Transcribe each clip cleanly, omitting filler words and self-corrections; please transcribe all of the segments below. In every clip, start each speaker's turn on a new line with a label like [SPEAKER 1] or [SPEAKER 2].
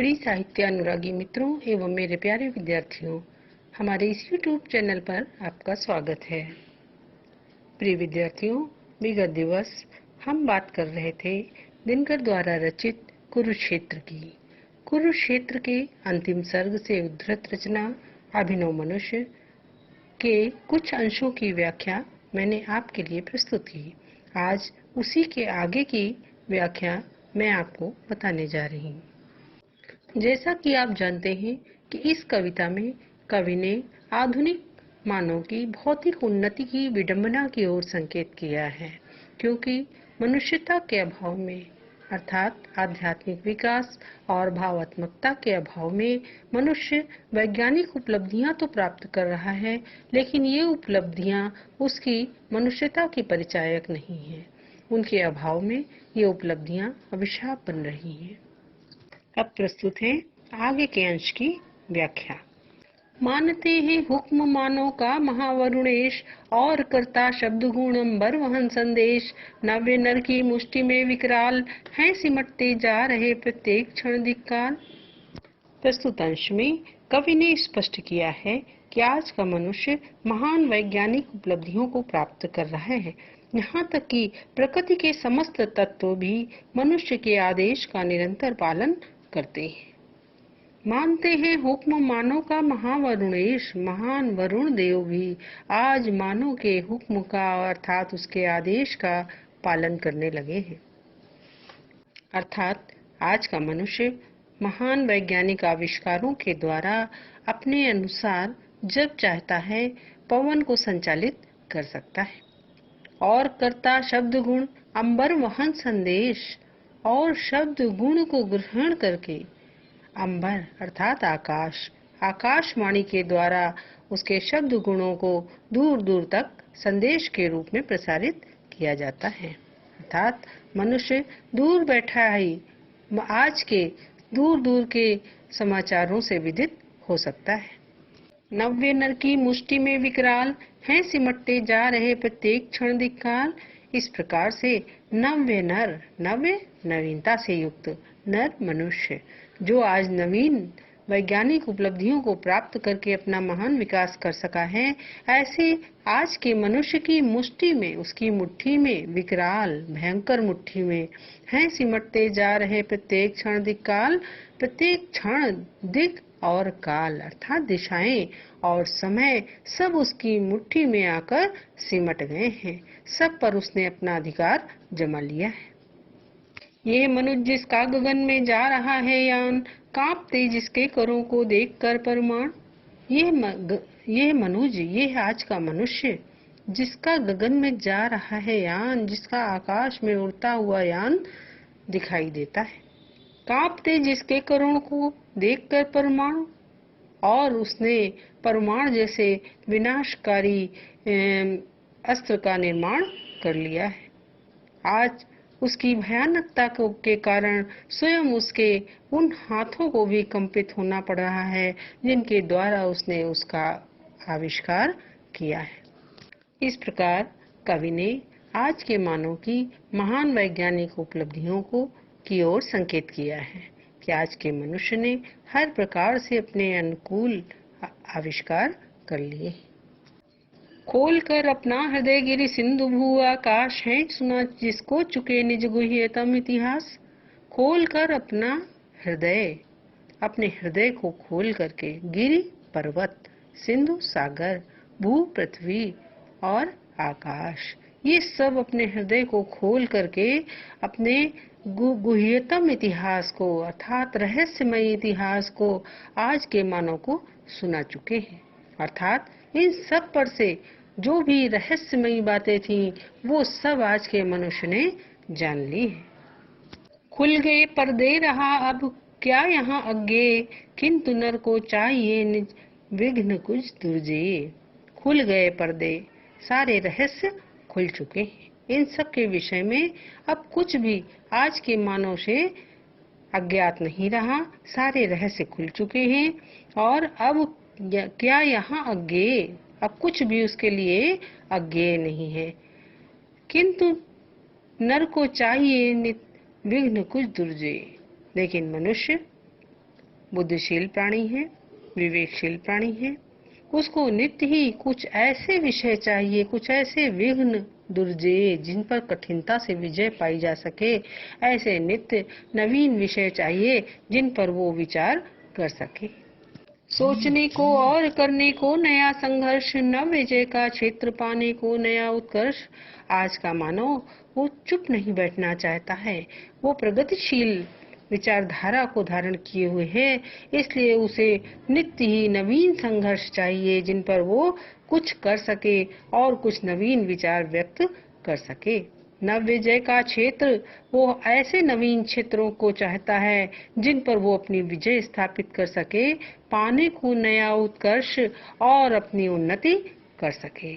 [SPEAKER 1] प्रिय साहित्य अनुरागी मित्रों एवं मेरे प्यारे विद्यार्थियों, हमारे इस YouTube चैनल पर आपका स्वागत है। प्रिय विद्यार्थियों, विगत दिवस हम बात कर रहे थे दिनकर द्वारा रचित कुरुक्षेत्र की। कुरुक्षेत्र के अंतिम सर्ग से उद्धृत रचना अभिनव मनुष्य के कुछ अंशों की व्याख्या मैंने आपके लिए प्रस्तुत की। आज उसी के आगे की व्याख्या मैं आपको बताने जा रही हूँ। जैसा कि आप जानते हैं कि इस कविता में कवि ने आधुनिक मानव की भौतिक उन्नति की विडंबना की ओर संकेत किया है, क्योंकि मनुष्यता के अभाव में अर्थात आध्यात्मिक विकास और भावात्मकता के अभाव में मनुष्य वैज्ञानिक उपलब्धियां तो प्राप्त कर रहा है, लेकिन ये उपलब्धियां उसकी मनुष्यता की परिचायक नहीं है। उनके अभाव में ये उपलब्धियां अभिशाप बन रही हैं। अब प्रस्तुत है आगे के अंश की व्याख्या। मानते हैं हुक्म मानो का महावरुणेश, और करता शब्द गुण अंबर वहन संदेश। नव्य नर की मुष्टि में विकराल, हैं सिमटते जा रहे प्रत्येक क्षण धिक्कार। प्रस्तुत अंश में कवि ने स्पष्ट किया है कि आज का मनुष्य महान वैज्ञानिक उपलब्धियों को प्राप्त कर रहा है। यहाँ तक कि प्रकृति के समस्त तत्व भी मनुष्य के आदेश का निरंतर पालन करते हैं। मानते हैं हुक्म मानव का महावरुणेश, महान वरुण देव भी आज मानव के हुक्म का अर्थात उसके आदेश का पालन करने लगे हैं। अर्थात आज का मनुष्य महान वैज्ञानिक आविष्कारों के द्वारा अपने अनुसार जब चाहता है पवन को संचालित कर सकता है। और करता शब्द गुण अंबर वहन संदेश, और शब्द गुण को ग्रहण करके अंबर अर्थात आकाश, आकाशवाणी के द्वारा उसके शब्द गुणों को दूर दूर तक संदेश के रूप में प्रसारित किया जाता है। अर्थात मनुष्य दूर बैठा ही आज के दूर दूर के समाचारों से विदित हो सकता है। नव्य नर की मुष्टि में विकराल, हैं सिमटते जा रहे प्रत्येक क्षण धिक्कार। इस प्रकार से नव्य नर, नव्य नवीनता से युक्त, नर मनुष्य जो आज नवीन वैज्ञानिक उपलब्धियों को प्राप्त करके अपना महान विकास कर सका है, ऐसे आज के मनुष्य की मुष्टि में, उसकी मुट्ठी में, विकराल भयंकर मुट्ठी में हैं सिमटते जा रहे प्रत्येक क्षण धिक्कार। प्रत्येक क्षण, दिक और काल अर्थात दिशाएं और समय सब उसकी मुट्ठी में आकर सिमट गए हैं। सब पर उसने अपना अधिकार जमा लिया है। ये मनुष्य जिसका गगन में जा रहा है यान, कांपते जिसके करों को देखकर परमाण। ये मनुष्य, ये आज का मनुष्य जिसका गगन में जा रहा है यान, जिसका आकाश में उड़ता हुआ यान दिखाई देता है। कांपते जिसके करों को देखकर परमाणु, और उसने परमाणु जैसे विनाशकारी अस्त्र का निर्माण कर लिया है। आज उसकी भयानकता के कारण स्वयं उसके उन हाथों को भी कंपित होना पड़ रहा है जिनके द्वारा उसने उसका आविष्कार किया है। इस प्रकार कवि ने आज के मानव की महान वैज्ञानिक उपलब्धियों की ओर संकेत किया है कि आज के मनुष्य ने हर प्रकार से अपने अनुकूल आविष्कार कर लिए। खोल कर अपना हृदय गिरि सिंधु भू आकाश, है सुना जिसको चुके निज गुह्यतम इतिहास। खोल कर अपना हृदय, अपने हृदय को खोल करके गिरि पर्वत, सिंधु सागर, भू पृथ्वी और आकाश, ये सब अपने हृदय को खोल करके अपने गुह्यतम इतिहास को अर्थात रहस्यमय इतिहास को आज के मानव को सुना चुके हैं। अर्थात इन सब पर से जो भी रहस्यमयी बातें थीं वो सब आज के मनुष्य ने जान ली है। खुल गए पर्दे रहा अब क्या यहाँ अज्ञे, किंतु नर को चाहिए निज विघ्न कुछ दुर्जे। खुल गए पर्दे, सारे रहस्य खुल चुके हैं। इन सब के विषय में अब कुछ भी आज के मानव से अज्ञात नहीं रहा, सारे रहस्य खुल चुके हैं। और अब क्या यहाँ अज्ञेय, अब कुछ भी उसके लिए अज्ञेय नहीं है। किंतु नर को चाहिए विघ्न कुछ दुर्जे, लेकिन मनुष्य बुद्धिशील प्राणी है, विवेकशील प्राणी है। उसको नित्य ही कुछ ऐसे विषय चाहिए, कुछ ऐसे विघ्न दुर्जेय जिन पर कठिनता से विजय पाई जा सके, ऐसे नित्य नवीन विषय चाहिए जिन पर वो विचार कर सके। सोचने को और करने को नया संघर्ष, नव विजय का क्षेत्र पाने को नया उत्कर्ष। आज का मानव वो चुप नहीं बैठना चाहता है, वो प्रगतिशील विचारधारा को धारण किए हुए है, इसलिए उसे नित्य ही नवीन संघर्ष चाहिए जिन पर वो कुछ कर सके और कुछ नवीन विचार व्यक्त कर सके। नव विजय का क्षेत्र, वो ऐसे नवीन क्षेत्रों को चाहता है जिन पर वो अपनी विजय स्थापित कर सके, पाने को नया उत्कर्ष और अपनी उन्नति कर सके।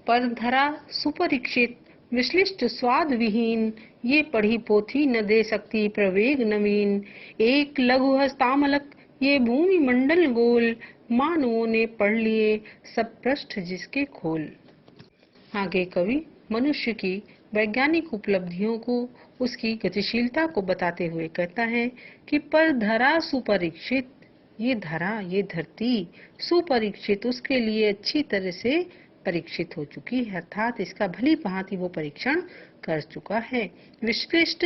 [SPEAKER 1] परधरा सुपरीक्षित विश्लिष्ट स्वाद विहीन, ये पढ़ी पोथी न दे सकती प्रवेग नवीन। एक लघु हस्तामलक ये भूमि मंडल गोल, मानवों ने पढ़ लिए सब पृष्ठ जिसके खोल। आगे कवि मनुष्य की वैज्ञानिक उपलब्धियों को, उसकी गतिशीलता को बताते हुए कहता है कि पर धरा सुपरीक्षित, ये धरा, ये धरती सुपरीक्षित, उसके लिए अच्छी तरह से परीक्षित हो चुकी है, अर्थात इसका भली भांति वो परीक्षण कर चुका है। विश्लिष्ट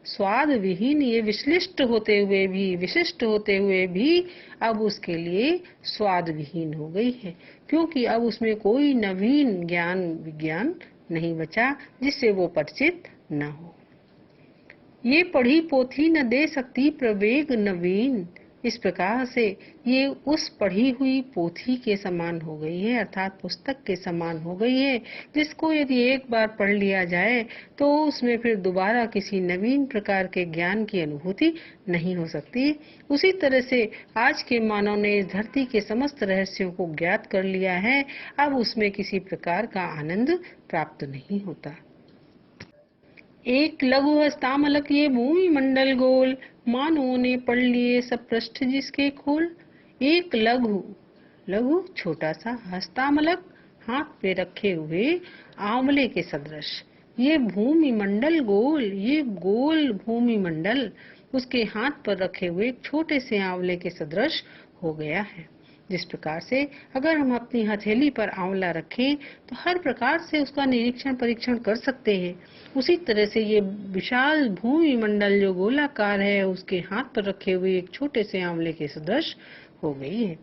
[SPEAKER 1] स्वाद विहीन, ये विश्लिष्ट होते हुए भी, विशिष्ट होते हुए भी अब उसके लिए स्वाद विहीन हो गई है, क्योंकि अब उसमें कोई नवीन ज्ञान विज्ञान नहीं बचा जिससे वो परिचित न हो। ये पढ़ी पोथी न दे सकती प्रवेग नवीन, इस प्रकार से ये उस पढ़ी हुई पोथी के समान हो गई है, अर्थात पुस्तक के समान हो गई है, जिसको यदि एक बार पढ़ लिया जाए तो उसमें फिर दोबारा किसी नवीन प्रकार के ज्ञान की अनुभूति नहीं हो सकती। उसी तरह से आज के मानव ने इस धरती के समस्त रहस्यों को ज्ञात कर लिया है, अब उसमें किसी प्रकार का आनंद प्राप्त नहीं होता। एक लघु हस्तामलक ये भूमि मंडल गोल, मानवों ने पढ़ लिए सब पृष्ठ जिसके खोल। एक लघु, लघु छोटा सा, हस्तामलक हाथ पे रखे हुए आंवले के सदृश, ये भूमि मंडल गोल, ये गोल भूमि मंडल उसके हाथ पर रखे हुए एक छोटे से आंवले के सदृश हो गया है। जिस प्रकार से अगर हम अपनी हथेली पर आंवला रखें तो हर प्रकार से उसका निरीक्षण परीक्षण कर सकते हैं, उसी तरह से ये विशाल भूमि मंडल जो गोलाकार है उसके हाथ पर रखे हुए एक छोटे से आंवले के सदृश हो गई है।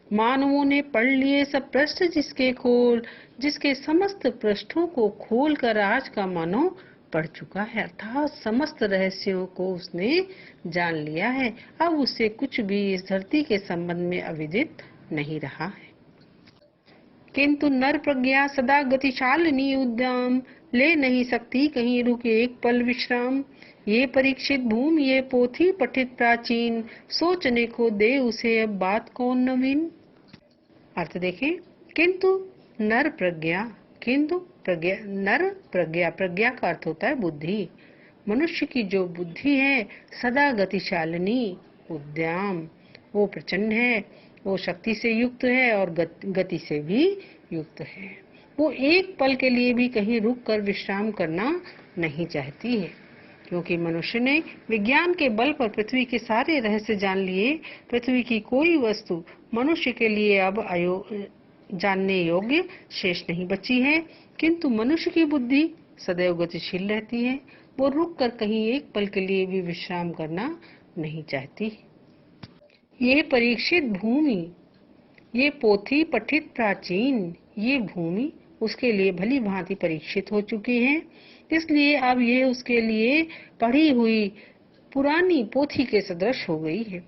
[SPEAKER 1] मानवों ने पढ़ लिए सब पृष्ठ जिसके खोल, जिसके समस्त पृष्ठों को खोलकर आज का मानव पढ़ चुका है, अर्थात समस्त रहस्यों को उसने जान लिया है। अब उससे कुछ भी इस धरती के संबंध में अविदित नहीं रहा है। किंतु नर प्रज्ञा सदा गतिशालिनी उद्दाम, ले नहीं सकती कहीं रुके एक पल विश्राम। ये परीक्षित भूमि ये पोथी पठित प्राचीन, सोचने को दे उसे अब बात कौन नवीन। अर्थ देखें, किंतु नर प्रज्ञा, किंतु प्रज्ञा, नर प्रज्ञा, प्रज्ञा का अर्थ होता है बुद्धि। मनुष्य की जो बुद्धि है सदा गतिशालिनी उद्दाम, वो प्रचंड है, वो शक्ति से युक्त है और गति से भी युक्त है। वो एक पल के लिए भी कहीं रुक कर विश्राम करना नहीं चाहती है, क्योंकि मनुष्य ने विज्ञान के बल पर पृथ्वी के सारे रहस्य जान लिए। पृथ्वी की कोई वस्तु मनुष्य के लिए अब जानने योग्य शेष नहीं बची है, किंतु मनुष्य की बुद्धि सदैव गतिशील रहती है, वो रुक कर कहीं एक पल के लिए भी विश्राम करना नहीं चाहती। ये परीक्षित भूमि ये पोथी पठित प्राचीन, ये भूमि उसके लिए भली भांति परीक्षित हो चुकी है, इसलिए अब ये उसके लिए पढ़ी हुई पुरानी पोथी के सदृश हो गई है।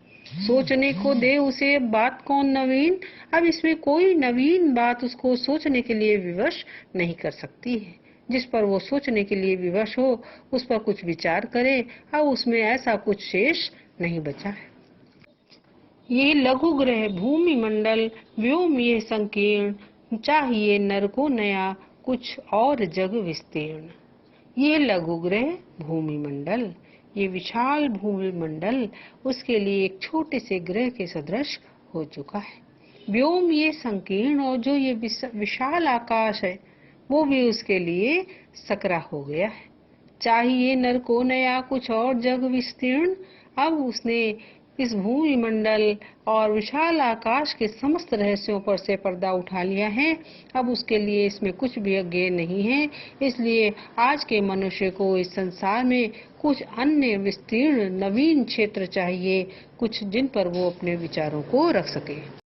[SPEAKER 1] सोचने को दे उसे बात कौन नवीन, अब इसमें कोई नवीन बात उसको सोचने के लिए विवश नहीं कर सकती है। जिस पर वो सोचने के लिए विवश हो उस पर कुछ विचार करे, अब उसमें ऐसा कुछ शेष नहीं बचा है। ये लघु ग्रह भूमि मंडल व्योम ये संकीर्ण, चाहिए नर को नया कुछ और जग विस्तीर्ण। ये लघु ग्रह भूमि मंडल, ये विशाल भूमि मंडल उसके लिए एक छोटे से ग्रह के सदृश हो चुका है। व्योम ये संकीर्ण, और जो ये विशाल आकाश है वो भी उसके लिए सकरा हो गया है। चाहिए नर को नया कुछ और जग विस्तीर्ण, अब उसने इस भूमंडल और विशाल आकाश के समस्त रहस्यों पर से पर्दा उठा लिया है। अब उसके लिए इसमें कुछ भी अज्ञेय नहीं है। इसलिए आज के मनुष्य को इस संसार में कुछ अन्य विस्तीर्ण नवीन क्षेत्र चाहिए, कुछ जिन पर वो अपने विचारों को रख सके।